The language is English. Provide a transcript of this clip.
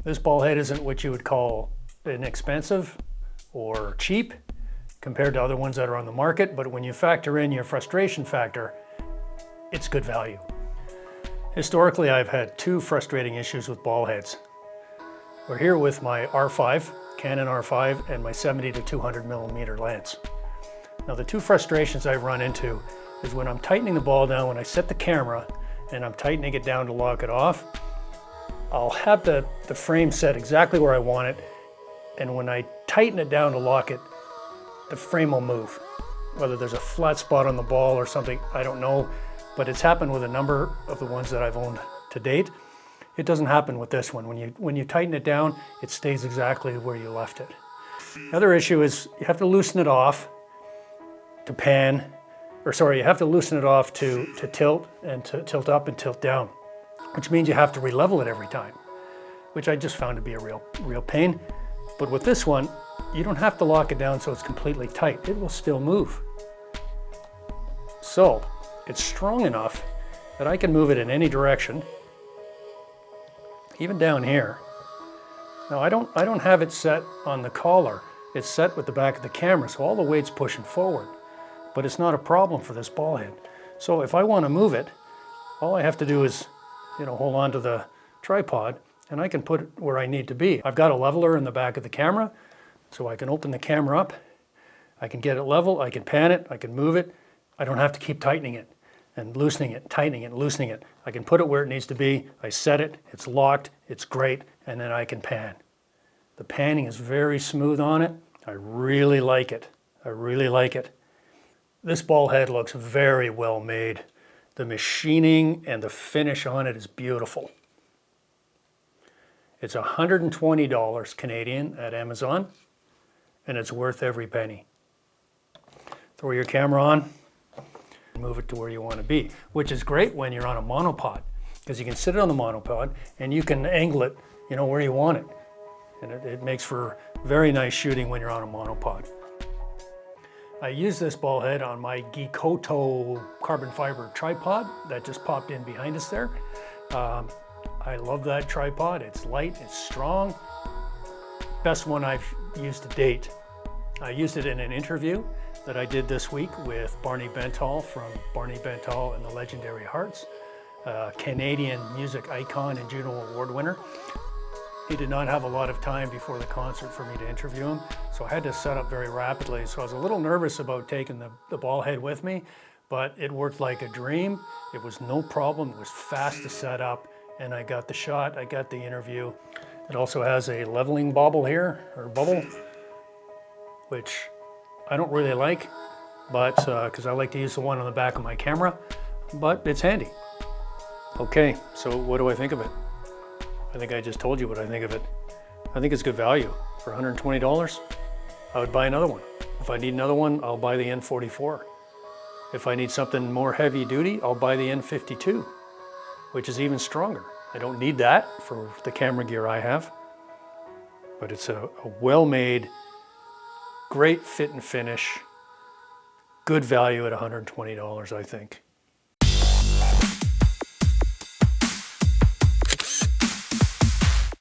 This ball head isn't what you would call inexpensive or cheap compared to other ones that are on the market, but when you factor in your frustration factor, it's good value. Historically, I've had two frustrating issues with ball heads. We're here with my R5, Canon R5, and my 70 to 200 millimeter lens. Now the two frustrations I've run into is when I'm tightening the ball down, when I set the camera and I'm tightening it down to lock it off, I'll have the frame set exactly where I want it, and when I tighten it down to lock it, the frame will move. Whether there's a flat spot on the ball or something, I don't know, but it's happened with a number of the ones that I've owned to date. It doesn't happen with this one. When you tighten it down, it stays exactly where you left it. Another issue is you have to loosen it off to pan, or sorry, you have to loosen it off to tilt and to tilt up and tilt down, which means you have to re-level it every time, which I just found to be a real pain. But with this one, you don't have to lock it down so it's completely tight. It will still move. So it's strong enough that I can move it in any direction, even down here. Now I don't have it set on the collar. It's set with the back of the camera, so all the weight's pushing forward. But it's not a problem for this ball head. So if I want to move it, all I have to do is, hold on to the tripod and I can put it where I need to be. I've got a leveler in the back of the camera, so I can open the camera up, I can get it level, I can pan it, I can move it. I don't have to keep tightening it and loosening it, tightening it, loosening it. I can put it where it needs to be, I set it, it's locked, it's great, and then I can pan. The panning is very smooth on it. I really like it. I really like it. This ball head looks very well made. The machining and the finish on it is beautiful. It's $120 Canadian at Amazon, and it's worth every penny. Throw your camera on, and move it to where you want to be, which is great when you're on a monopod, because you can sit it on the monopod and you can angle it, where you want it. And it makes for very nice shooting when you're on a monopod. I use this ball head on my Gikoto carbon fiber tripod that just popped in behind us there. I love that tripod. It's light, it's strong. Best one I've used to date. I used it in an interview that I did this week with Barney Bentall from Barney Bentall and the Legendary Hearts, a Canadian music icon and Juno Award winner. He did not have a lot of time before the concert for me to interview him, so I had to set up very rapidly. So I was a little nervous about taking the ball head with me, but it worked like a dream. It was no problem. It was fast to set up, and I got the shot, I got the interview. It also has a leveling bobble here, or bubble, which I don't really like, but because I like to use the one on the back of my camera, but it's handy. Okay, so what do I think of it? I think I just told you what I think of it. I think it's good value. For $120, I would buy another one. If I need another one, I'll buy the N44. If I need something more heavy duty, I'll buy the N52, which is even stronger. I don't need that for the camera gear I have, but it's a well-made, great fit and finish, good value at $120, I think.